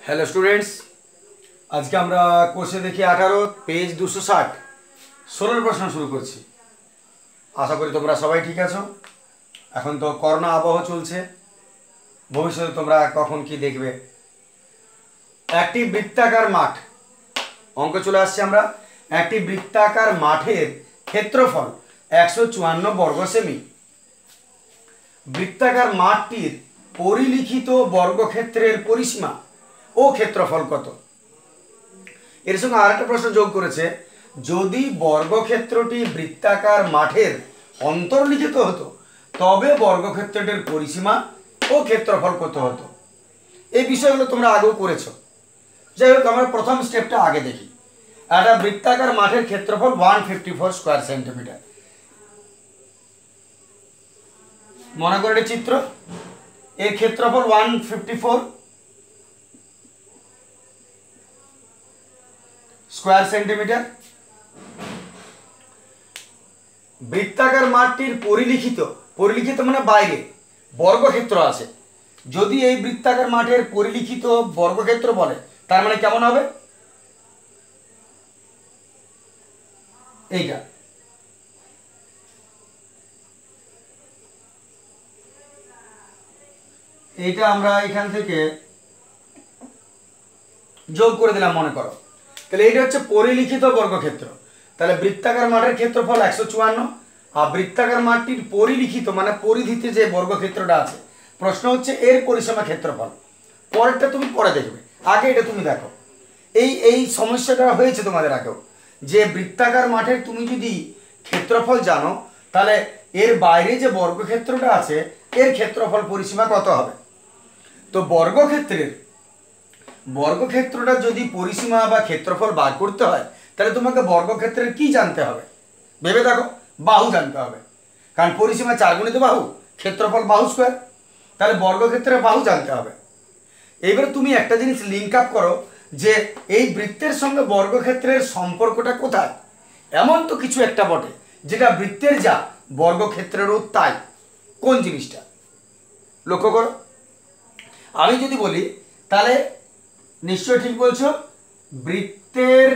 Hello students, আজকে আমরা কোর্সে দেখি 18 পেজ 260 16 প্রশ্ন শুরু করছি। আশা করি তোমরা সবাই ঠিক আছো। এখন তো করোনা আবহাওয়া চলছে, ভবিষ্যতে তোমরা কখন কি দেখবে। একটি বৃত্তাকার মাঠ, অঙ্ক চলে আসছে আমরা। একটি বৃত্তাকার মাঠের ক্ষেত্রফল 154 বর্গ সেমি। বৃত্তাকার মাঠটির পরিলিখিত বর্গক্ষেত্রের পরিসীমা ও ক্ষেত্রফল কত? এর সঙ্গে আরেকটা প্রশ্ন যোগ করেছে, যদি বর্গক্ষেত্রটি বৃত্তাকার মাঠের অন্তর্লিখিত হতো তবে বর্গক্ষেত্রটির পরিসীমা ও ক্ষেত্রফল কত হতো। এই বিষয়গুলো তোমরা আগেও করেছো। যাই হোক, আমরা প্রথম স্টেপটা আগে দেখি। একটা বৃত্তাকার মাঠের ক্ষেত্রফল 154 স্কোয়ার সেন্টিমিটার। মনে করে একটা চিত্র, এর ক্ষেত্রফল 154 স্কোয়ার সেন্টিমিটার। বৃত্তাকার মাঠটির পরিলিখিত মানে বাইরে বর্গক্ষেত্র আছে। যদি এই বৃত্তাকার মাঠের পরিলিখিত বর্গক্ষেত্র বলে, তার মানে কেমন হবে? এইটা আমরা এখান থেকে যোগ করে দিলাম মনে করো। তাহলে এইটা হচ্ছে পরিলিখিত বর্গক্ষেত্র। তাহলে বৃত্তাকার মাঠের ক্ষেত্রফল 154, আর বৃত্তাকার মাঠটির পরিলিখিত মানে পরিধিতে যে বর্গক্ষেত্রটা আছে, প্রশ্ন হচ্ছে এর পরিসীমা ক্ষেত্রফল। পরেরটা তুমি পরে দেখবে, আগে এটা তুমি দেখো। এই সমস্যাটা হয়েছে তোমাদের আগেও, যে বৃত্তাকার মাঠের তুমি যদি ক্ষেত্রফল জানো, তাহলে এর বাইরে যে বর্গক্ষেত্রটা আছে এর ক্ষেত্রফল পরিসীমা কত হবে। তো বর্গক্ষেত্রটা যদি পরিসীমা বা ক্ষেত্রফল বার করতে হয়, তাহলে তোমাকে বর্গক্ষেত্রের কি জানতে হবে ভেবে দেখো। বাহু জানতে হবে, কারণ পরিসীমা 4 গুণিত বাহু, ক্ষেত্রফল বাহু স্কোয়ার। তাহলে বর্গক্ষেত্রের বাহু জানতে হবে। এবারে তুমি একটা জিনিস লিঙ্ক আপ করো, যে এই বৃত্তের সঙ্গে বর্গক্ষেত্রের সম্পর্কটা কোথায়। এমন তো কিছু একটা বটে যেটা বৃত্তের যা বর্গক্ষেত্রেরও তাই। কোন জিনিসটা লক্ষ্য করো। আমি যদি বলি, তাহলে নিশ্চয় ঠিক বলছো, বৃত্তের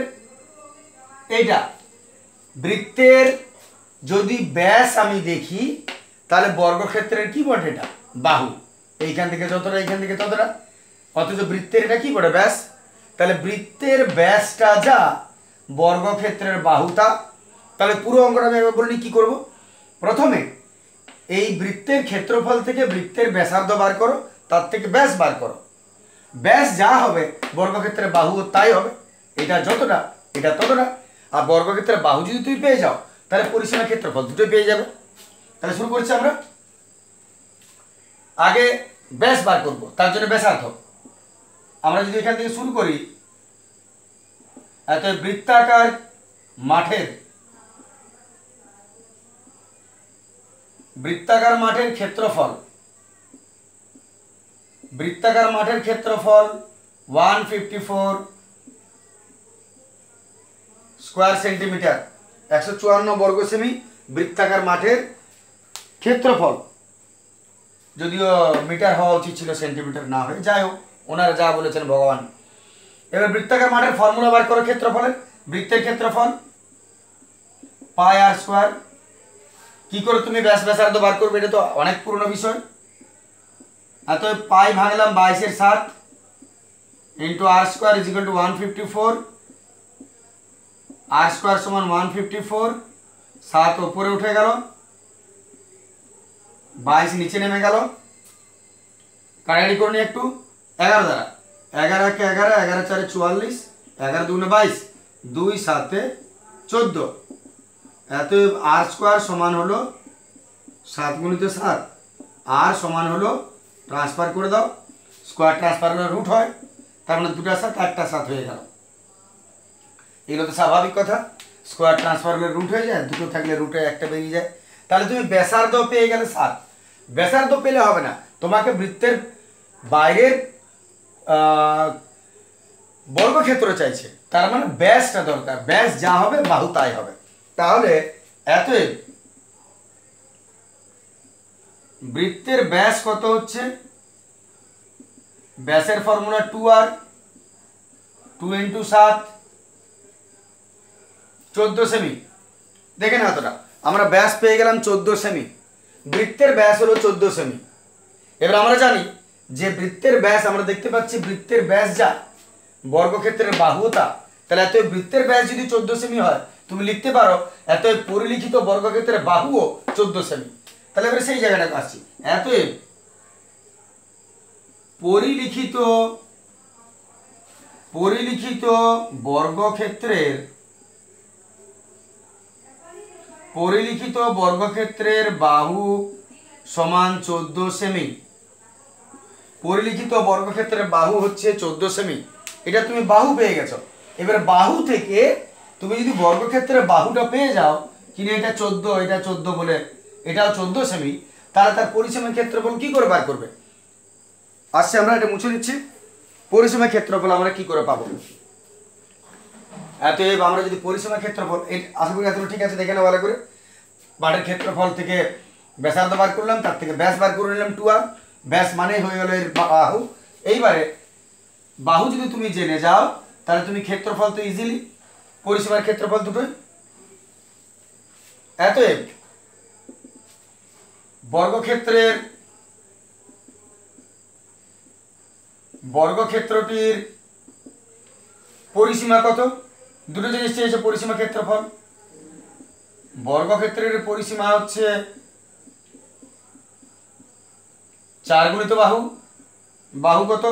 যদি ব্যাস আমি দেখি, তাহলে বর্গক্ষেত্রের কি বটে? এটা বাহু। এইখান থেকে যতটা, এইখান থেকে ততটা। অথচ বৃত্তের এটা কি বটে? ব্যাস। তাহলে বৃত্তের ব্যাসটা যা, বর্গক্ষেত্রের বাহু তা। তাহলে পুরো অঙ্কটা আমি একবার বলিনি কি করব। প্রথমে এই বৃত্তের ক্ষেত্রফল থেকে বৃত্তের ব্যাসার্ধ বার করো, তার থেকে ব্যাস বার করো। ব্যাস যা হবে বর্গক্ষেত্রের বাহু তাই হবে। এটা যতটা, এটা ততটা। আর বর্গক্ষেত্রের বাহু যদি তুমি পেয়ে যাও, তাহলে পরিসীমা ক্ষেত্রফল দুটোই পেয়ে যাবে। তাহলে শুরু করছি আমরা। আগে ব্যাস বার করব, তার জন্য ব্যাসার্ধ। আমরা যদি এখান থেকে শুরু করি, এত বৃত্তাকার মাঠের ক্ষেত্রফল, বৃত্তাকার মাঠের ক্ষেত্রফল 154 স্কোয়ার সেন্টিমিটার, 154 বর্গ সেমি বৃত্তাকার মাঠের ক্ষেত্রফল। যদিও মিটার হওয়া উচিত ছিল, সেন্টিমিটার না হয়ে, যাই হোক, ওনারা যা বলেছেন ভগবান। এবার বৃত্তাকার মাঠের ফর্মুলা বার করো ক্ষেত্রফলের। বৃত্তের ক্ষেত্রফল পাই আর স্কোয়ার। কি করে তুমি ব্যাসার্ধ বার করবে, এটা তো অনেক পুরনো বিষয়। এত পাই ভাঙলাম 22/7 into r square is equal to 154। R square সমান 154, 7 উপরে উঠে গেল, 22 নিচে নেমে গেল। কাটাকাটি করে নি একটু 11 দ্বারা। 11 1 11, 11 4 44, 11 2 22, 2 7 14। এত আর স্কোয়ার সমান হলো 7 গুণিত 7। আর সমান হলো, ট্রান্সফার করে দাও, স্কোয়ার ট্রান্সফার করে রুট হয়, তার মানে 2টা 7 1টা 7 হয়ে গেল। এগুলো তো স্বাভাবিক কথা, স্কোয়ার ট্রান্সফার করে রুট হয়ে যায়, দুটো থাকলে রুটে একটা বেরিয়ে যায়। তাহলে তুমি ব্যাসার্ধ পেয়ে গেলে 7। ব্যাসার্ধ পেলে হবে না, তোমাকে বৃত্তের বাইরের বর্গক্ষেত্র চাইছে, তার মানে ব্যাসটা দরকার। ব্যাস যা হবে বাহু তাই হবে। তাহলে এতএব বৃত্তের ব্যাস কত হচ্ছে? ব্যাসের ফর্মুলা 2r 2 × 7 14 সেমি। দেখেন এতটা আমরা ব্যাস পেয়ে গেলাম 14 সেমি। বৃত্তের ব্যাস হলো 14 সেমি। এবার আমরা জানি যে বৃত্তের ব্যাস, আমরা দেখতে পাচ্ছি বৃত্তের ব্যাস যা বর্গক্ষেত্রের বাহু তা, তাহলে এত বৃত্তের ব্যাস যদি 14 সেমি হয়, তুমি লিখতে পারো এত পরিলিখিত বর্গক্ষেত্রের বাহুও 14 সেমি। তাহলে এবার সেই জায়গাটা আসছি, এত পরিলিখিত বর্গক্ষেত্রের বাহু সমান 14 সেমি। পরিলিখিত বর্গক্ষেত্রের বাহু হচ্ছে 14 সেমি। এটা তুমি বাহু পেয়ে গেছো। এবার বাহু থেকে তুমি যদি বর্গক্ষেত্রের বাহুটা পেয়ে যাও, কিনা এটা 14, এটা 14 বলে এটাও 14 সেমি, তাহলে তার পরিসীমার ক্ষেত্রফল কি করে বার করবে? আসছে, আমরা এটা মুছে দিচ্ছি। পরিসীমার ক্ষেত্রফল আমরা কি করে পাবো? এতএব আমরা যদি পরিসীমার ক্ষেত্রফল, আশা করি এতটা ঠিক আছে, দেখে না ভালো করে। বাড়ির ক্ষেত্রফল থেকে ব্যাসার্ধ বার করলাম, তার থেকে ব্যাস বার করে নিলাম 2r। ব্যাস মানে হয়ে গেল এর বাহু। এইবারে বাহু যদি তুমি জেনে যাও, তাহলে তুমি ক্ষেত্রফল তো ইজিলি, পরিসীমার ক্ষেত্রফল দুটোই। এতএব বর্গক্ষেত্রটির পরিসীমা কত? দুটো জিনিস চেয়েছে, পরিসীমা ক্ষেত্রফল। বর্গক্ষেত্রের পরিসীমা হচ্ছে 4 গুণিত বাহু। বাহু কত?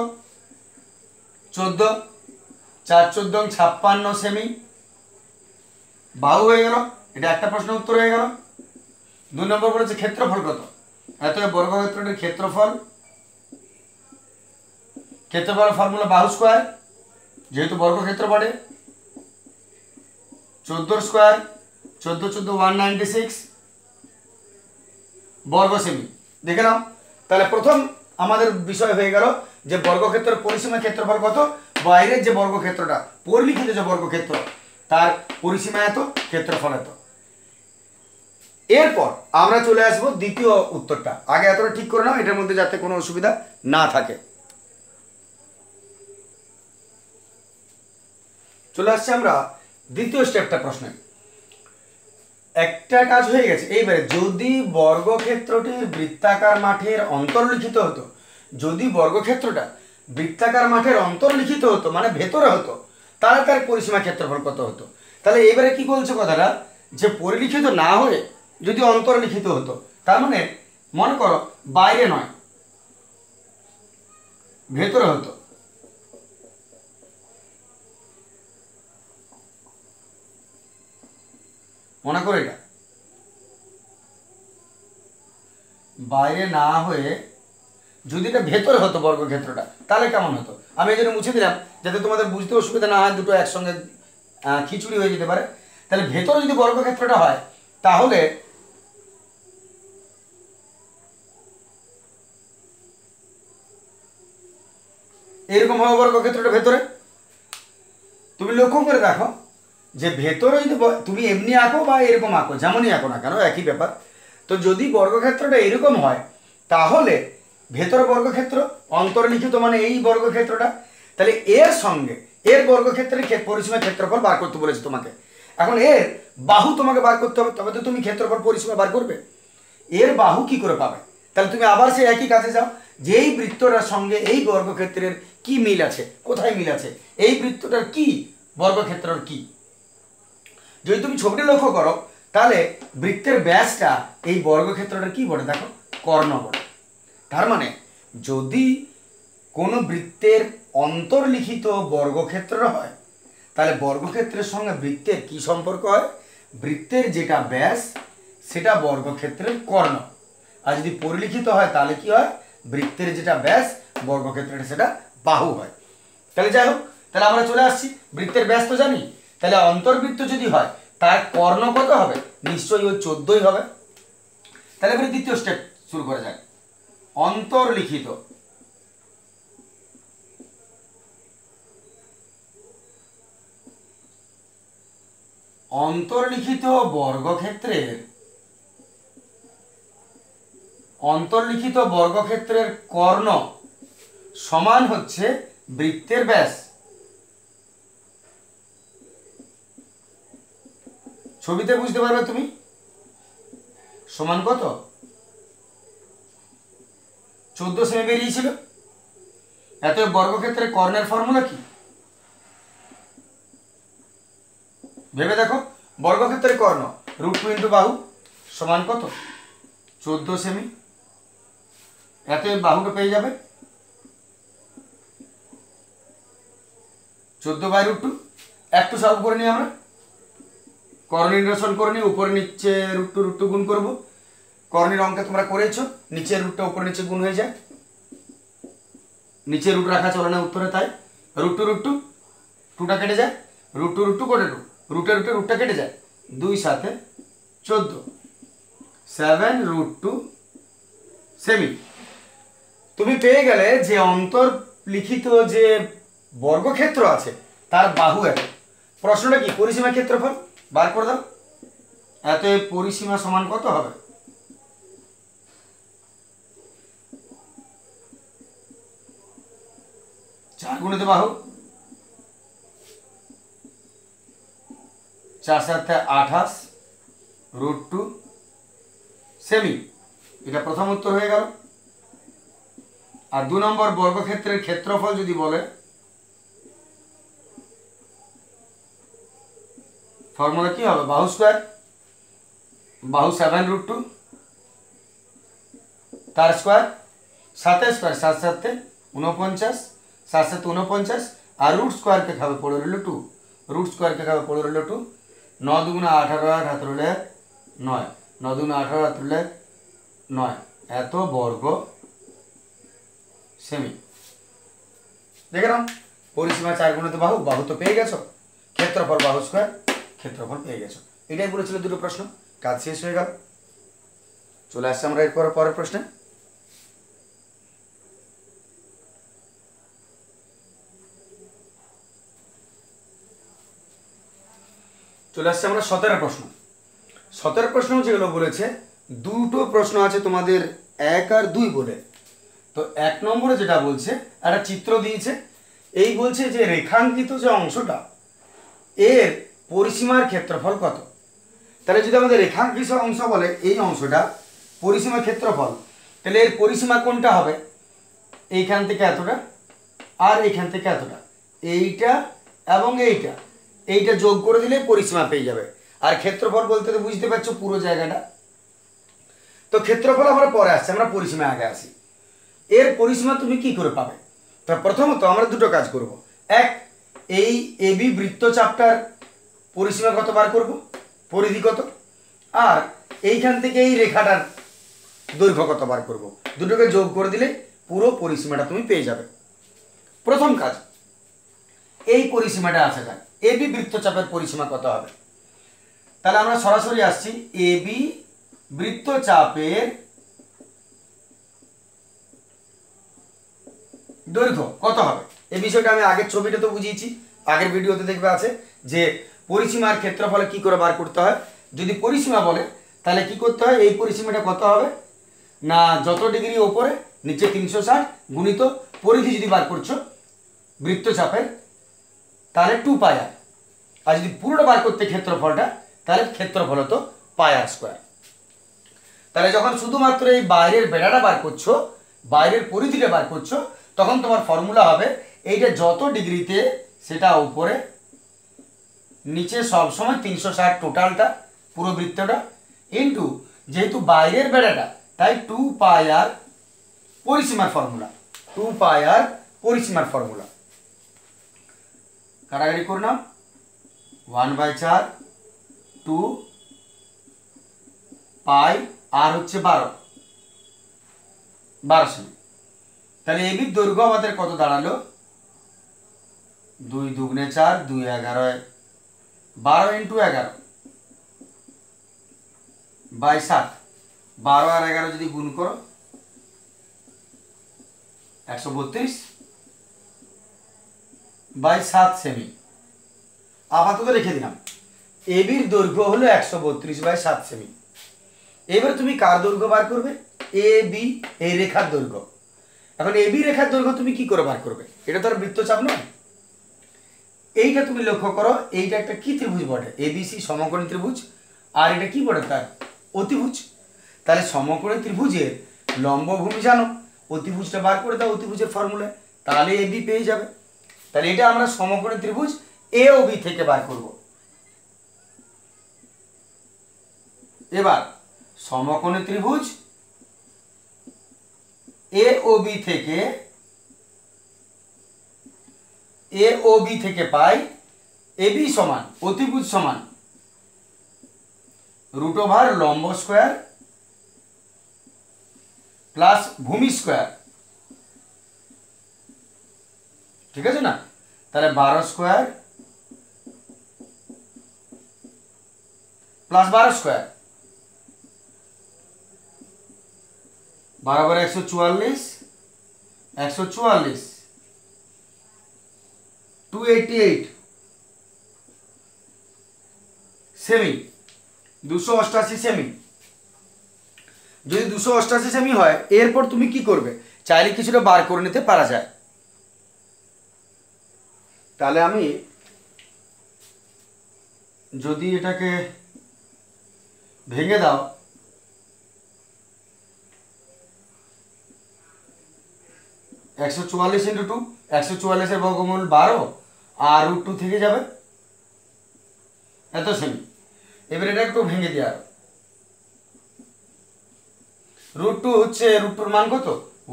14, 4 14 56 সেমি। বাহু হয়ে গেল, এটা একটা প্রশ্ন উত্তর হয়ে গেল। 2 নম্বর বলেছে ক্ষেত্রফল কত? এতএব বর্গক্ষেত্রটির ক্ষেত্রফল ফর্মুলা বাহু স্কোয়ার, যেহেতু বর্গক্ষেত্র বটে। 14 স্কোয়ার, 14 14 196 বর্গ সেমি। দেখে নাও, তাহলে প্রথম আমাদের বিষয় হয়ে গেল যে বর্গক্ষেত্রের পরিসীমা ক্ষেত্রফল কত, বাইরের যে বর্গক্ষেত্রটা, পরিলিখিত যে বর্গক্ষেত্র, তার পরিসীমা এত, ক্ষেত্রফল এত। এরপর আমরা চলে আসবো দ্বিতীয় উত্তরটা। আগে এতটা ঠিক করে নাও, এটার মধ্যে যাতে কোনো অসুবিধা না থাকে। চলে আসছে আমরা দ্বিতীয় স্টেপটা প্রশ্নে। একটা কাজ হয়ে গেছে। এইবারে যদি বর্গক্ষেত্রটির বৃত্তাকার মাঠের অন্তর্লিখিত হতো, যদি বর্গক্ষেত্রটা বৃত্তাকার মাঠের অন্তর্লিখিত হতো, মানে ভেতরে হতো, তাহলে তার পরিসীমা ক্ষেত্রফল কত হতো? তাহলে এবারে কি বলছে কথাটা, যে পরিলিখিত না হয়ে যদি অন্তর্লিখিত হতো, তার মানে মনে করো বাইরে নয়, ভেতরে হতো। মনে করো এটা বাইরে না হয়ে যদি এটা ভেতরে হতো বর্গক্ষেত্রটা, তাহলে কেমন হতো? আমি এই জন্য মুছে দিলাম যাতে তোমাদের বুঝতে অসুবিধা না হয়, দুটো একসঙ্গে খিচুড়ি হয়ে যেতে পারে। তাহলে ভেতরে যদি বর্গক্ষেত্রটা হয়, তাহলে এরকম হবে বর্গক্ষেত্রটা ভেতরে। তুমি লক্ষ্য করে দেখো যে ভেতরে যদি তুমি এমনি আঁকো বা এরকম আঁকো, যেমনই আঁকো না কেন একই ব্যাপার। তো যদি বর্গক্ষেত্রটা এরকম হয়, তাহলে ভেতর বর্গক্ষেত্র, অন্তর্লিখিত মানে এই বর্গক্ষেত্রটা, তাহলে এর সঙ্গে এর বর্গক্ষেত্রের পরিসীমা ক্ষেত্রফল বার করতে বলেছে তোমাকে। এখন এর বাহু তোমাকে বার করতে হবে, তবে তো তুমি ক্ষেত্রফল পরিসীমা বার করবে। এর বাহু কি করে পাবে? তাহলে তুমি আবার সেই একই কাজে যাও, যে এই বৃত্তটার সঙ্গে এই বর্গক্ষেত্রের কি মিল আছে, কোথায় মিল আছে, এই বৃত্তটার কি বর্গক্ষেত্রের কি। যদি তুমি ছবিটা লক্ষ্য করো, তাহলে বৃত্তের ব্যাসটা এই বর্গক্ষেত্রটার কি বলে, দেখো কর্ণ বলে। তার মানে যদি কোনো বৃত্তের অন্তর্লিখিত বর্গক্ষেত্র হয়, তাহলে বর্গক্ষেত্রের সঙ্গে বৃত্তের কি সম্পর্ক হয়? বৃত্তের যেটা ব্যাস সেটা বর্গক্ষেত্রের কর্ণ। আর যদি পরিলিখিত হয়, তাহলে কি হয়? বৃত্তের যেটা ব্যাস বর্গক্ষেত্রের সেটা বাহু হয়। তাহলে যাই হোক, তাহলে আমরা চলে আসছি, বৃত্তের ব্যাস তো জানি, তাহলে অন্তর্বৃত্ত যদি হয় তার কর্ণ কত হবে? নিশ্চয়ই ওই 14ই হবে। তাহলে এবারে দ্বিতীয় স্টেপ শুরু করা যাক। অন্তর্লিখিত বর্গক্ষেত্রের কর্ণ সমান হচ্ছে বৃত্তের ব্যাস। ছবিতে বুঝতে পারবে তুমি সমান কত 14 সেমি বেরিয়েছিল। এত বর্গক্ষেত্রের কর্ণের ফর্মুলা কি ভেবে দেখো। বর্গক্ষেত্রের কর্ণ √2 ইন্টু বাহু সমান কত 14 সেমি। এত বাহুটা পেয়ে যাবে 14/√2। একটু সলভ করে নিই আমরা, কর্ণ নির্ণয় করে নিই। উপরে নিচে √2 গুণ করবো। কর্ণের অঙ্কে তোমরা করেছো, নিচের রুটটা উপরে নিচে গুণ হয়ে যায়, নিচে রুট রাখা চলে না উত্তরে, তাই √2 2টা কেটে যায়, √2 করে রুটটা কেটে যায়, 2 7 14 7√2 সেমি। তুমি পেয়ে গেলে যে অন্তর্লিখিত যে বর্গক্ষেত্র আছে তার বাহু এত। প্রশ্নটা কি পরিসীমা ক্ষেত্রফল বার করে দাও। এত পরিসীমা সমান কত হবে 4 গুণিত বাহু 4 7 28 √2 সেমি। এটা প্রথম উত্তর হয়ে গেল। আর 2 নম্বর বর্গক্ষেত্রের ক্ষেত্রফল যদি বলে, ফর্মুলা কি হবে বাহু স্কয়ার, বাহু 7√2 তার স্কয়ার, 7 স্কয়ার 7 7 49 7 7 49 আর রুট স্কয়ারকে খাবে পড়ে রইল 2, রুট স্কয়ারকে খাবে পড়ে রইল 2। 9 2 18 8 হাত রইল 9, 9 2 18 হাত রইল 9, এত বর্গ সেমি। দেখে নাও পরিসীমা 4 গুণিত বাহু, বাহু তো পেয়ে গেছো, ক্ষেত্রফল বাহু স্কয়ার, ক্ষেত্রফল পেয়ে গেছো। এটাই বলেছিল দুটো প্রশ্ন, কাজ শেষ হয়ে গেল। চলে আসছে আমরা এরপর পরের প্রশ্নে। চলে আসছে আমরা 17 প্রশ্ন। 17 প্রশ্ন যেগুলো বলেছে, দুটো প্রশ্ন আছে তোমাদের 1 আর 2 বলে। তো 1 নম্বরে যেটা বলছে একটা চিত্র দিয়েছে, এই বলছে যে রেখাঙ্কিত যে অংশটা এর পরিসীমার ক্ষেত্রফল কত। তাহলে যদি আমাদের রেখাঙ্কিত অংশ বলে এই অংশটা পরিসীমার ক্ষেত্রফল, তাহলে এর পরিসীমা কোনটা হবে, এইখান থেকে এতটা আর এইখান থেকে এতটা, এইটা এবং এইটা, এইটা যোগ করে দিলে পরিসীমা পেয়ে যাবে। আর ক্ষেত্রফল বলতে তো বুঝতে পারছো পুরো জায়গাটা। তো ক্ষেত্রফল আমরা পরে আসছে, আমরা পরিসীমা আগে আসি। এর পরিসীমা তুমি কি করে পাবে? তো প্রথমত আমরা দুটো কাজ করব। এক, এই এবি বৃত্তচাপটার পরিসীমা কত বার করব, পরিধি কত, আর এইখান থেকে এই রেখাটার দৈর্ঘ্য কত বার করব। দুটোকে যোগ করে দিলে পুরো পরিসীমাটা তুমি পেয়ে যাবে। প্রথম কাজ, এই পরিসীমাটা আসা যাক, এবি বৃত্তচাপের পরিসীমা কত হবে। তাহলে আমরা সরাসরি আসছি, এবি বৃত্তচাপের দৈর্ঘ্য কত হবে। এই বিষয়টা আমি আগের ছবিটা তো বুঝিয়েছি, আগের ভিডিওতে দেখবে আছে যে পরিসীমার ক্ষেত্রফলে কি করে বার করতে হয়। যদি পরিসীমা বলে তাহলে কি করতে হয়, এই পরিসীমাটা কত হবে না, যত ডিগ্রি ওপরে নিচে 360 গুণিত পরিধি যদি বার করছো বৃত্তচাপের তাহলে 2πr, আর যদি পুরোটা বার করতে ক্ষেত্রফলটা তাহলে ক্ষেত্রফল হতো πr²। তাহলে যখন শুধুমাত্র এই বাইরের বেড়াটা বার করছো, বাইরের পরিধিটা বার করছো, তখন তোমার ফর্মুলা হবে এইটা যত ডিগ্রিতে সেটা উপরে, নিচে সবসময় 360 টোটালটা পুরো বৃত্তটা, ইন্টু যেহেতু বাইরের বেড়াটা তাই 2πr পরিসীমার ফর্মুলা, 2πr পরিসীমার ফর্মুলা। কাটাকাটি করে নাও, 1/4 2π, আর হচ্ছে 12 সেমি। তাহলে এবির দৈর্ঘ্য আমাদের কত দাঁড়ালো, 2 2 4 2 11 12 × 11 বাই 7, 12 আর 11 যদি গুণ করো 132 বাই 7 সেমি। আপাতত রেখে দিলাম, এবির দৈর্ঘ্য হলো 132 বাই 7 সেমি। এবার তুমি কার দৈর্ঘ্য বার করবে, এ বি, এই রেখার দৈর্ঘ্য। এখন এবি রেখার দৈর্ঘ্য তুমি কি করে বার করবে, এটা তো আর বৃত্তচাপ নয়। এইটা তুমি লক্ষ্য করো, এইটা একটা কি ত্রিভুজ বটে, এবিসি সমকোণী ত্রিভুজ, আর এটা কি বলে তার অতিভুজ। তাহলে সমকোণী ত্রিভুজের লম্বভূমি জানো, অতিভুজটা বার করে দাও অতিভুজের ফর্মুলায়, তাহলে এ বি পেয়ে যাবে। তাহলে এটা আমরা সমকোণী ত্রিভুজ এ ও বি থেকে বার করব। এবার সমকোণী ত্রিভুজ এ ও বি থেকে পাই এ বি সমান অতিভুজ সমান √ লম্ব স্কয়ার প্লাস ভূমি স্কয়ার, ঠিক আছে না? তাহলে 12 square plus 12 square 12 × 144 288 semi, 288 semi. যদি 288 সেমি হয় এরপর তুমি কি করবে, চাইলে কিছুটা বার করে নিতে পারা যায়। তাহলে আমি যদি এটাকে ভেঙে দাও, একশো 144 × 2, 144 বর্গমূল 12 আর √2 থেকে যাবে এত সেমি। এবার এটা একটু ভেঙে দেওয়া, √2 হচ্ছে √2 মান কত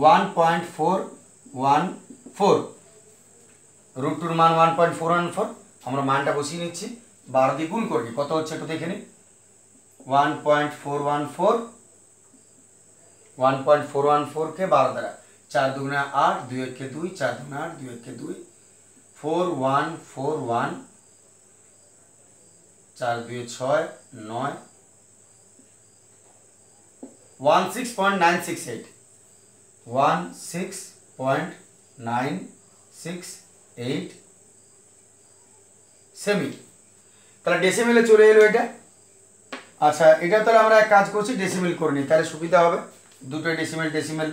1.414, √2 মান 1.414, আমরা মানটা বসিয়ে নিচ্ছি, 12 দিয়ে গুণ করবি কত হচ্ছে একটু দেখে নি, 1.414 কে 12 দ্বারা 4 × 2 = 8, 2 × 1 = 2, 4 × 2 = 8, 2 × 1 = 2, 4141, 4 × 2 = 6, 9, 16.968 সেমি। তাহলে ডেসিমেলে চলে এলো এটা। আচ্ছা এটা তাহলে আমরা এক কাজ করছি, ডেসিমেল করে নিই, তাহলে সুবিধা হবে, দুটো ডেসিমেল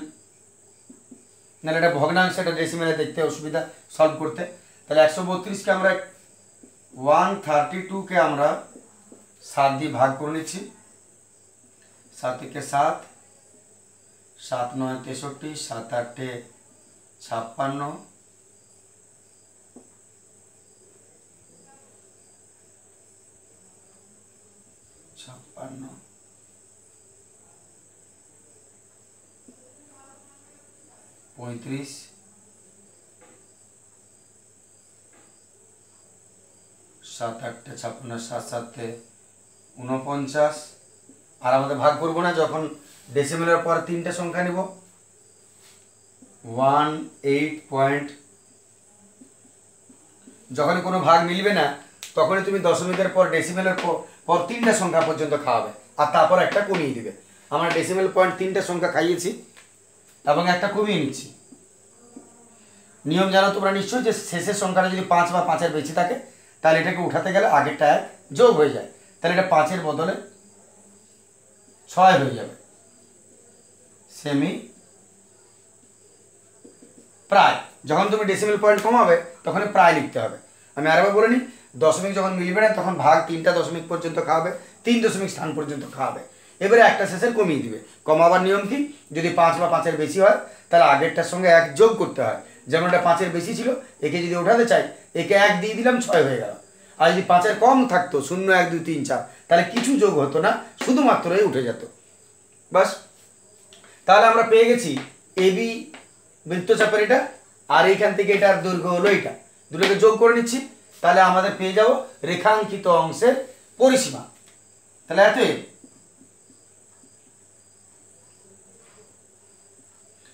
নাহলে এটা ভগ্নাংশ, এটা ডেসিমেলে দেখতে অসুবিধা সলভ করতে। তাহলে 132 কে আমরা 132 কে আমরা 7 দিয়ে ভাগ করে নিচ্ছি, 7 × 7, 7 × 9 = 63, 7 × 8 = 56, 35, 7 × 8 = 56, 7 × 7 = 49। আর আমাদের ভাগ করব না, যখন ডেসিমেলের পর তিনটা সংখ্যা নিব 18 যখনই কোনো ভাগ মিলবে না তখনই তুমি দশমিকের পর ডেসিমেলের পর তিনটা সংখ্যা পর্যন্ত খাওয়াবে আর তারপর একটা কমিয়ে দিবে। আমরা ডেসিমেল পয়েন্ট তিনটা সংখ্যা খাইয়েছি এবং একটা কমিয়ে নিচ্ছি। নিয়ম জানো তোমরা নিশ্চয়ই, যে শেষের সংখ্যাটা যদি 5 বা 5-এর বেশি থাকে তাহলে এটাকে উঠাতে গেলে আগেরটা 1 যোগ হয়ে যায়, তাহলে এটা 5-এর বদলে 6 হয়ে যাবে। সেমি প্রায়, যখন তুমি ডেসিমেল পয়েন্ট কমাবে তখন প্রায় লিখতে হবে। আমি আরেকবার বলে নিই, দশমিক যখন মিলবে না তখন ভাগ 3টা দশমিক পর্যন্ত খাওয়াবে, 3 দশমিক স্থান পর্যন্ত খাওয়াবে, এবারে একটা শেষের কমিয়ে দিবে। কমাবার নিয়ম কি, যদি 5 বা 5-এর বেশি হয় তাহলে আগেরটার সঙ্গে 1 যোগ করতে হয়। যেমন এটা 5-এর বেশি ছিল, একে যদি ওঠাতে চাই একে 1 দিয়ে দিলাম, 6 হয়ে গেল। আর যদি 5-এর কম থাকতো 0, 1, 2, 3, 4 তাহলে কিছু যোগ হতো না, শুধুমাত্রই উঠে যেত, বাস। তাহলে আমরা পেয়ে গেছি এবি বৃত্তচাপের এটা, আর এইখান থেকে এটার দৈর্ঘ্য হলো এটা, দুটোকে যোগ করে নিচ্ছি, তাহলে আমাদের পেয়ে যাব রেখাঙ্কিত অংশের পরিসীমা। তাহলে এতএব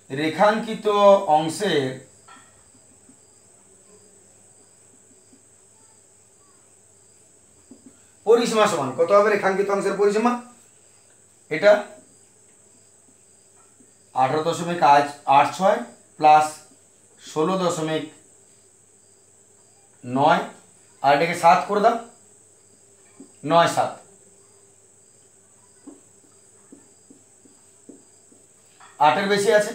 রেখাঙ্কিত অংশের পরিসীমা সমান কত হবে, রেখাঙ্কিত অংশের পরিসীমা এটা 18.86 প্লাস 16.9, আর এটাকে 7 করে দাও, 9, 7, 8-এর বেশি আছে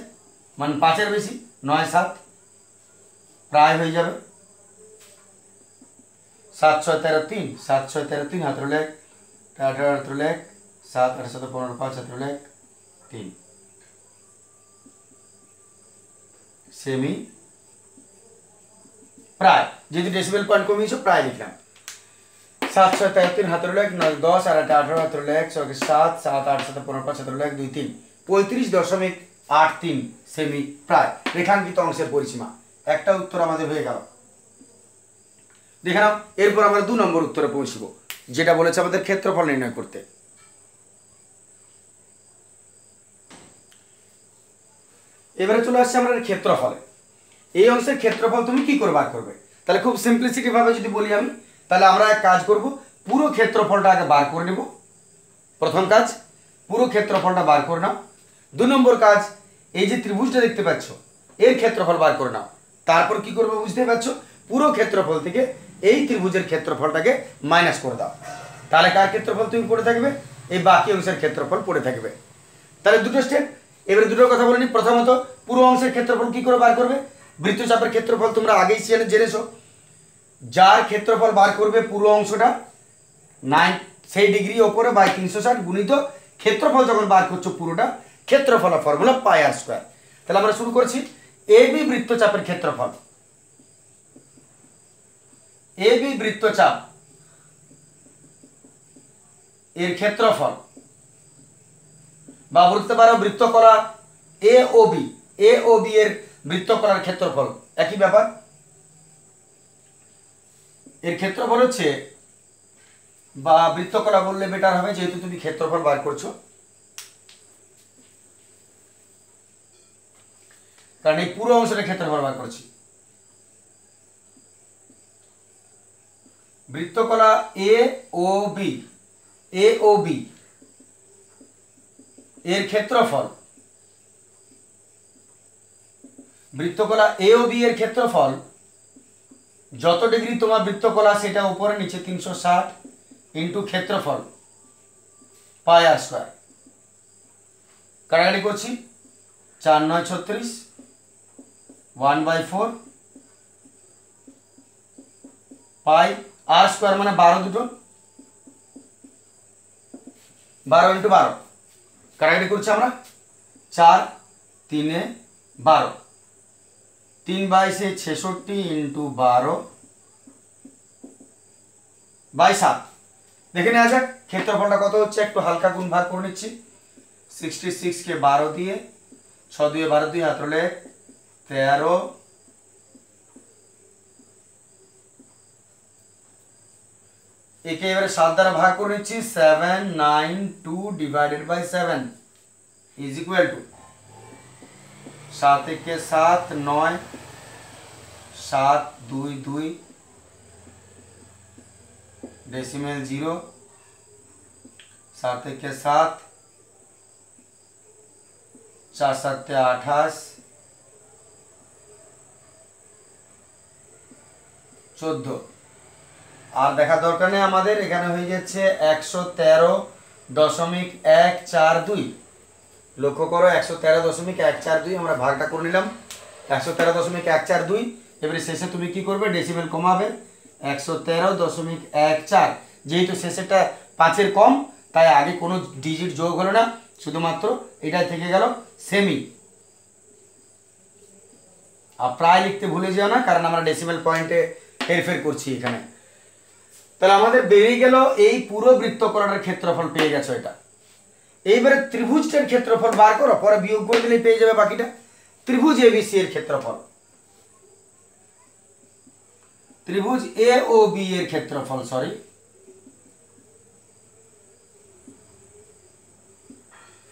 মানে 5-এর বেশি, 9, 7 প্রায় হয়ে যাবে। 7, 6, 13, 3, 7, 6, 13, 3 হাত হলে 18 3 1 7 8 7 15 5 7 1 3 সেমি প্রায়, যেহেতু ডেসিমেল পয়েন্ট কমিয়েছো প্রায় লিখলাম। 7 6 3 3 হাতের 1 9 10 আর 18 হাতের 1 6 7 7 8 7 15 5 7 1 2 3 35.83 সেমি প্রায় রেখাঙ্কিত অংশের পরিসীমা। একটা উত্তর আমাদের হয়ে গেল। দেখে নাও, এরপর আমরা 2 নম্বর উত্তরে পৌঁছবো, যেটা বলেছে আমাদের ক্ষেত্রফল নির্ণয় করতে। এবারে চলে আসছে আমরা ক্ষেত্রফলে। এই অংশের ক্ষেত্রফল তুমি কি করে বার করবে? তাহলে খুব সিম্পলিসিটি ভাবে যদি বলি আমি, তাহলে আমরা এক কাজ করব, পুরো ক্ষেত্রফলটা আগে বার করে নেব। প্রথম কাজ, পুরো ক্ষেত্রফলটা বার করে নাও। 2 নম্বর কাজ, এই যে ত্রিভুজটা দেখতে পাচ্ছ এর ক্ষেত্রফল বার করে নাও। তারপর কি করবে বুঝতে পারছো, পুরো ক্ষেত্রফল থেকে এই ত্রিভুজের ক্ষেত্রফলটাকে মাইনাস করে দাও। তাহলে কার ক্ষেত্রফল তুমি পড়ে থাকবে? এই বাকি অংশের ক্ষেত্রফল পড়ে থাকবে। তাহলে দুটো স্টেপ। এবারে দুটোর কথা বলে নি। প্রথমত পুরো অংশের ক্ষেত্রফল কি করে বার করবে? বৃত্তচাপের ক্ষেত্রফল তোমরা আগেই জেনেছো, যার ক্ষেত্রফল বার করবে পুরো অংশটা 9 সেই ডিগ্রি ওপরে বাই 360 গুণিত ক্ষেত্রফল যখন বার করছো পুরোটা, ক্ষেত্রফল ফর্মুলা পাই আর স্কয়ার। তাহলে আমরা শুরু করছি। এবি বৃত্তচাপের ক্ষেত্রফল, এবি বৃত্তচাপ এর ক্ষেত্রফল, বা বলতে পারো বৃত্তকলা এ ও বি, এ ও বি এর বৃত্তকলার ক্ষেত্রফল একই ব্যাপার। এর ক্ষেত্রফল হচ্ছে, বা বৃত্তকলা বললে বেটার হবে যেহেতু তুমি ক্ষেত্রফল বার করছো, কারণ এই পুরো অংশের ক্ষেত্রফল বার করছি। বৃত্তকলা এ ও বি, এ ও বি এর ক্ষেত্রফল, বৃত্তকলা এ ও বি এর ক্ষেত্রফল যত ডিগ্রি তোমার বৃত্তকলা সেটা উপরে নিচে 360 ইন্টু ক্ষেত্রফল পাই আর স্কয়ার। কাটাকাটি করছি, 4 9 36 1/4 পাই আর স্কয়ার মানে 12 দুটো, 12 ইন্টু 12। কাটাকাটি করছি আমরা, 4 3 12, 3/22 66 ইন্টু 12 বাই 7। দেখে নেওয়া যাক ক্ষেত্রফলটা কত হচ্ছে। একটু হালকা গুণ ভাগ করে নিচ্ছি। 66 কে 12 দিয়ে, 6 2 12 2 হাত 13, একে এবারে 7 দ্বারা ভাগ করে নিচ্ছি। 7 9 2 divided by 7 is equal to 7 1 7 9 7 2 2 decimal 0 7 1 7 4 7 28 14। আর দেখা দরকার নেই আমাদের, এখানে হয়ে যাচ্ছে 113.142। লক্ষ্য করো 113.142 আমরা ভাগটা করে নিলাম 113.142। এবারে শেষে তুমি কি করবে? ডেসিমেল কমাবে 113.14। যেহেতু শেষেরটা 5-এর কম তাই আগে কোনো ডিজিট যোগ হলো না, শুধুমাত্র এটাই থেকে গেল সেমি। আর প্রায় লিখতে ভুলে যেও না, কারণ আমরা ডেসিমেল পয়েন্টে হেরফের করছি এখানে। তাহলে আমাদের বেরিয়ে গেল এই পুরো বৃত্তকলার ক্ষেত্রফল পেয়ে গেছো এটা। এইবারে ত্রিভুজটার ক্ষেত্রফল বার করো, পরে বিয়োগ করে দিলেই পেয়ে যাবে বাকিটা। ত্রিভুজ এবিসি এর ক্ষেত্রফল, ত্রিভুজ এ ও বি এর ক্ষেত্রফল, সরি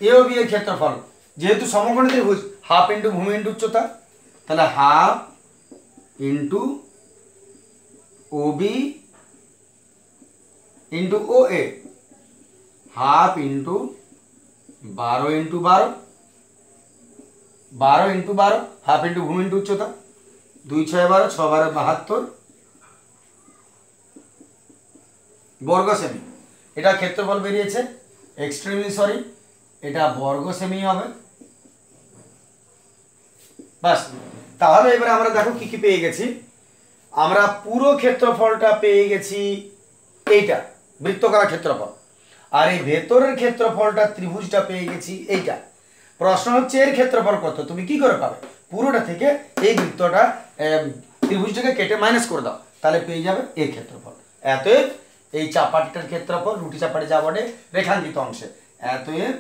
এ ও বি এর ক্ষেত্রফল, যেহেতু সমকোণী ত্রিভুজ হাফ ইন্টু ভূমি ইন্টু উচ্চতা, তাহলে half into O B into O A, half into 12 into 12, 12 into 12, half into ভূমি ইন্টু উচ্চতা, 2 6 12 6 12 72 বর্গ সেমি। এটা ক্ষেত্রফল বেরিয়েছে, এক্সট্রিমলি সরি, এটা বর্গ সেমি হবে। বাস, তাহলে এবারে আমরা দেখো কি কি পেয়ে গেছি। আমরা পুরো ক্ষেত্রফলটা পেয়ে গেছি, এইটা বৃত্তকলার ক্ষেত্রফল। আর এই ভেতরের ক্ষেত্রফলটা ত্রিভুজটা পেয়ে গেছি এইটা। প্রশ্ন হচ্ছে এর ক্ষেত্রফল কত, তুমি কি করে পাবে? পুরোটা থেকে এই বৃত্তটা ত্রিভুজটাকে কেটে মাইনাস করে দাও, তাহলে পেয়ে যাবে এর ক্ষেত্রফল। এতএব এই চাপাটিটার ক্ষেত্রফল, রুটি চাপাটি যা বটে রেখাঙ্কিত অংশে, এতএব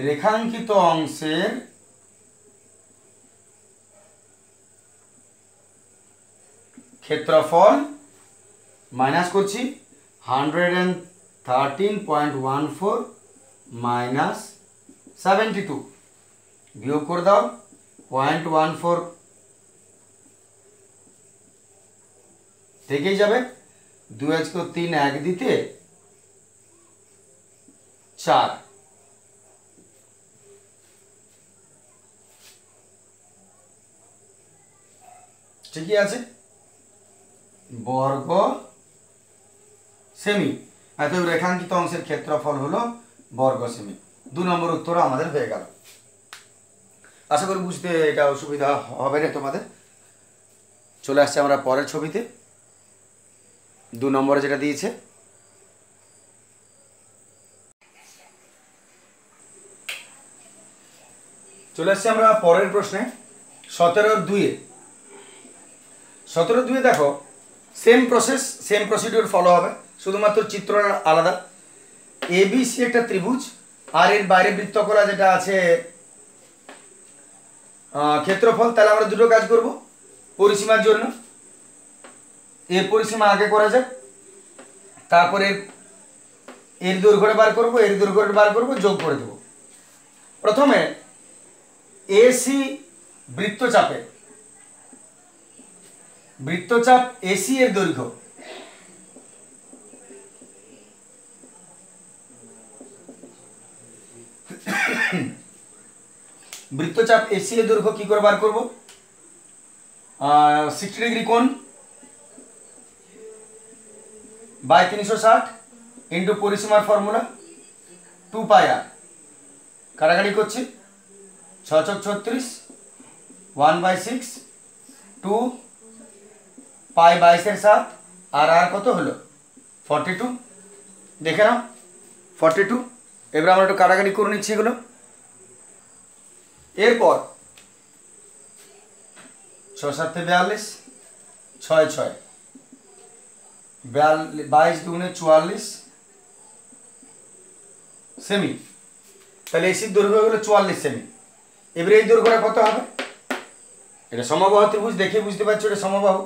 রেখাঙ্কিত অংশের ক্ষেত্রফল মাইনাস করছি 113.14 মাইনাস 72, বিয়োগ করে দাও 0.14, থেকেই যাবে 2 আজকে 3 1 দিতে 4, ঠিকই আছে, বর্গ সেমি। এত রেখাঙ্কিত অংশের ক্ষেত্রফল হলো বর্গ সেমি। 2 নম্বর উত্তর আমাদের হয়ে গেল। আশা করি বুঝতে এটা অসুবিধা হবে না তোমাদের। চলে আসছে আমরা পরের ছবিতে, 2 নম্বরে যেটা দিয়েছে। চলে আসছে আমরা পরের প্রশ্নে 17-2-এ। 17-2-এ দেখো same process, same procedure follow হবে, শুধুমাত্র চিত্রটা আলাদা। এবিসি একটা ত্রিভুজ, আর এর বাইরে বৃত্তকলা যেটা আছে ক্ষেত্রফল। তাহলে আমরা দুটো কাজ করব পরিসীমার জন্য। এর পরিসীমা আগে করা যাক, তারপরে এর দৈর্ঘ্যটা বার করব, এর দৈর্ঘ্যটা বার করব, যোগ করে দেব। প্রথমে এসি বৃত্তচাপে, বৃত্তচাপ এসি এর দৈর্ঘ্য, বৃত্তচাপ এসি এর দৈর্ঘ্য কি করে বার করব? 60 ডিগ্রি কোণ বাই 360 ইন্টু পরিসীমার ফর্মুলা 2 পাই আর, কাটাকাটি করছি 6 × 36, 1/6, 2 পাই 22/7, আর আর কত হলো 42, দেখে নাও 42। এবার আমরা একটু কাটাকাটি করে নিচ্ছি এগুলো। এরপর 6 × 7 = 42, 6 × 6 22 × 2 = 44 সেমি। তাহলে এসির দৈর্ঘ্য হলো 44 সেমি। এবারে এই দৈর্ঘ্যটা কত হবে? এটা সমবাহু ত্রিভুজ, দেখে বুঝতে পারছো এটা সমবাহু।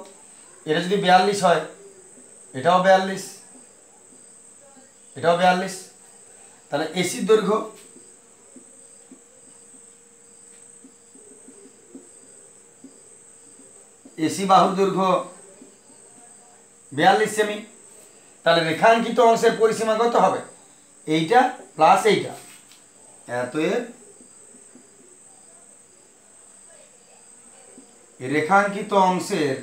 এটা যদি 42 হয়, এটাও 42, এটাও 42, তাহলে এসির দৈর্ঘ্য এসি বাহুর দৈর্ঘ্য 42 সেমি। তাহলে রেখাঙ্কিত অংশের পরিসীমা কত হবে? এইটা প্লাস এইটা, এতএব রেখাঙ্কিত অংশের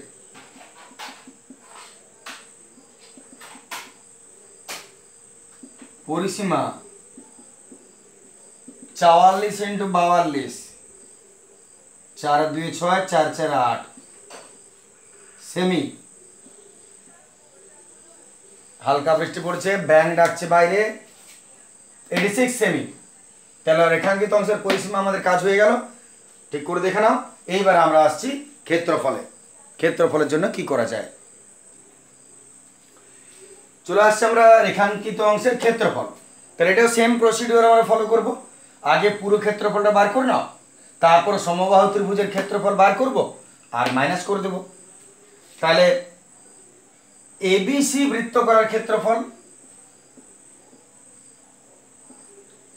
পরিসীমা 44 × 42, 4 × 2 = 6, 4 × 4 = 8 সেমি। হালকা বৃষ্টি পড়ছে, ব্যাঙ ডাকছে বাইরে, 86 সেমি। তাহলে রেখাঙ্কিত অংশের পরিসীমা আমাদের কাজ হয়ে গেল, ঠিক করে দেখে নাও। এইবার আমরা আসছি ক্ষেত্রফলে। ক্ষেত্রফলের জন্য কি করা যায়? চলে আসছে আমরা রেখাঙ্কিত অংশের ক্ষেত্রফল। তাহলে এটাও সেম প্রসিডিওর আমরা ফলো করব। আগে পুরো ক্ষেত্রফলটা বার করে নাও, তারপর সমবাহু ত্রিভুজের ক্ষেত্রফল বার করব আর মাইনাস করে দেব। তাহলে এবিসি বৃত্তকলার ক্ষেত্রফল,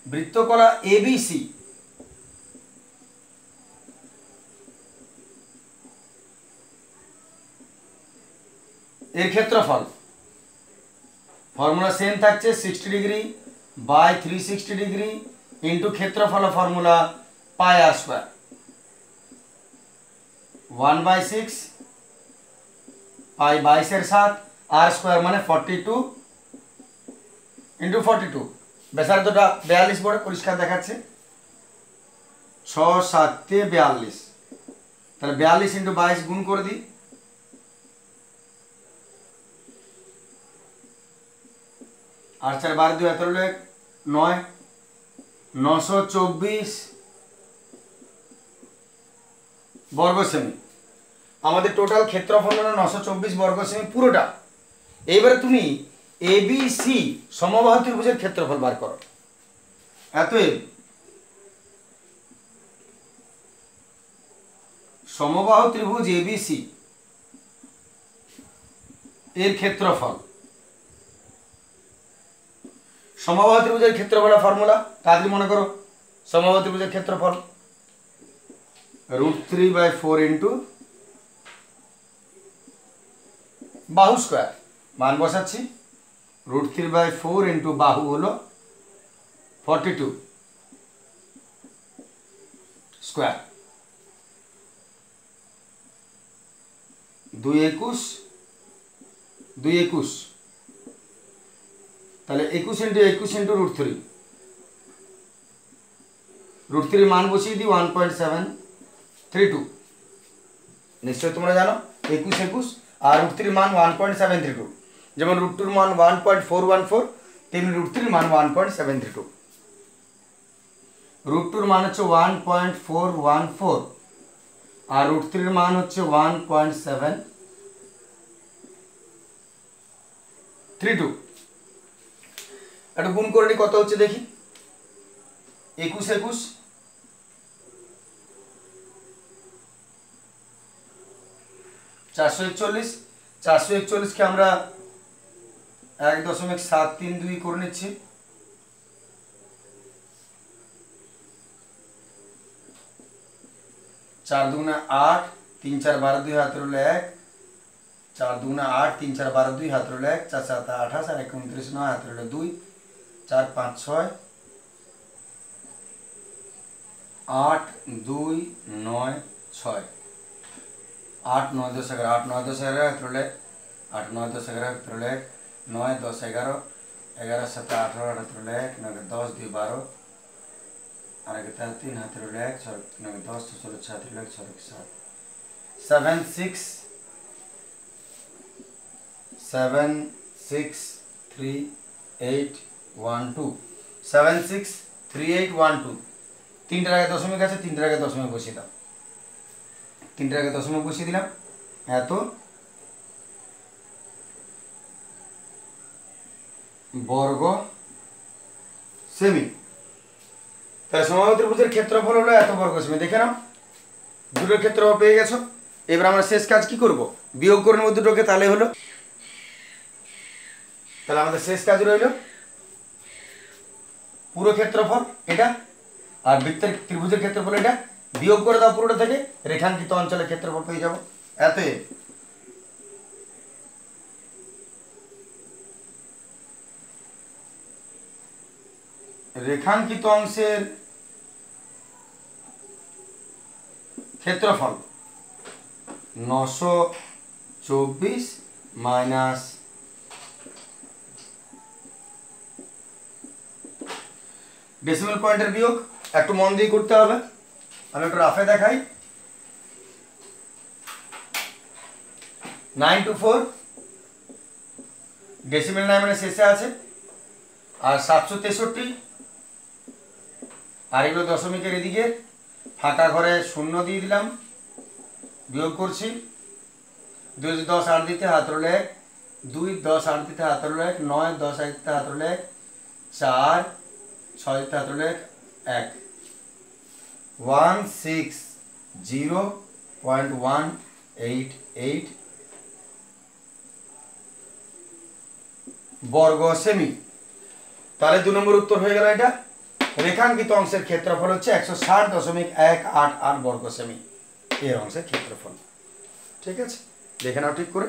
বৃত্তকলা এবিসি এর ক্ষেত্রফল ফর্মুলা সেম থাকছে 60 ডিগ্রি বাই 360 ডিগ্রি ইন্টু ক্ষেত্রফল ফর্মুলা পাই আর স্কোয়ার, 1/6 পাই 22/7 আর স্কোয়ার মানে 42 ইন্টু 42। ব্যাসার্ধটা 42 বড় পরিষ্কার দেখাচ্ছে, 6 × 7 = 42। তাহলে 42 × 22 গুণ করে দিই, 8 4 12 2 এত হলো 9 924 বর্গ সেমি। আমাদের টোটাল ক্ষেত্রফল হলো 924 বর্গ সেমি পুরোটা। এইবারে তুমি এবিসি সমবাহু ত্রিভুজের ক্ষেত্রফল বার করো। অতএব সমবাহু ত্রিভুজ এবিসি এর ক্ষেত্রফল, সমবাহু ত্রিভুজের ক্ষেত্রফলের ফর্মুলা তাড়াতাড়ি মনে করো। সমবাহু ত্রিভুজের ক্ষেত্রফল √3/4 ইন্টু বাহু স্কোয়ার, মান বসাচ্ছি √3/4 ইন্টু বাহু হলো 42 স্কোয়ার, 2 21 2 21, তাহলে 21 ইন্টু 21 ইন্টু √3, √3 মান বসিয়ে দিই 1.732, নিশ্চয়ই তোমরা জানো 21 21 আর √3 মান 1.732, যেমন √2 মান 1.414 তেমনি √3 মান 1.732, √2 মান হচ্ছে 1.414 আর √3 মান হচ্ছে 1.732। একটু গুণ করে নি কত হচ্ছে দেখি। 21 21 441, 441 কে আমরা 1.732 করে নিচ্ছি। 4 2 8, 3 4 12 2 হাতের হলো 1, 4 2 8, 3 4 12 2 হাতের হলো 1, 4 7 28 আর 1 29 9 হাতের হলো 2, 4 5 6 8 2 9 6, 8 9 10 11, 8 9 10 11 হাতের হলো 8 9 10 11 হাতের হলো 1, 9 10 11, 11 7 18 হাতের হলো 1, 9 10 2 12 আর 3 হাতের হলো 1, 9 10 16 6 হাতের হলো 1, 6 7 6 7 6 3 8 1 2 7 6 3 8 1 2, তিনটার আগে দশমিক আছে, তিনটার আগে দশমিক বসিয়ে দাও, তিনটার আগে দশমিক বসিয়ে দিলাম। এত বর্গ সেমি, তাহলে সমবাহু ত্রিভুজের ক্ষেত্রফল হলো এত বর্গ সেমি। দেখে নাও দুটোর ক্ষেত্রফল পেয়ে গেছো। এবার আমরা শেষ কাজ কি করব, বিয়োগ করে নেব দুটোকে, তাহলে হলো, তাহলে আমাদের শেষ কাজ রইল পুরো ক্ষেত্রফল এটা আর বৃত্তের ত্রিভুজের ক্ষেত্রফল এটা, বিয়োগ করে দাও পুরোটা থেকে, রেখাঙ্কিত অঞ্চলের ক্ষেত্রফল পেয়ে যাব। এতে রেখাঙ্কিত অংশের ক্ষেত্রফল 924 মাইনাস ডেসিমাল পয়েন্টের বিয়োগ, একটু মন দিয়ে করতে হবে, আমি একটু রাফে দেখাই। 924 ডেসিমাল 9 মানে শেষে আছে, আর 763 আর এগুলো দশমিকের এদিকে, ফাঁকা ঘরে শূন্য দিয়ে দিলাম, বিয়োগ করছি। 2 10 8 দিতে হাত হলো 1, 2 10 8 দিতে হাত হলো 1, 9 10 1 দিতে হাত হলো 1, 4 6 দিতে হাত হলো 1, 160.188 বর্গ সেমি। তাহলে 2 নম্বর উত্তর হয়ে গেল এটা। রেখাঙ্কিত অংশের ক্ষেত্রফল হচ্ছে 160.188 বর্গ সেমি, এর অংশের ক্ষেত্রফল। ঠিক আছে, দেখে নাও ঠিক করে।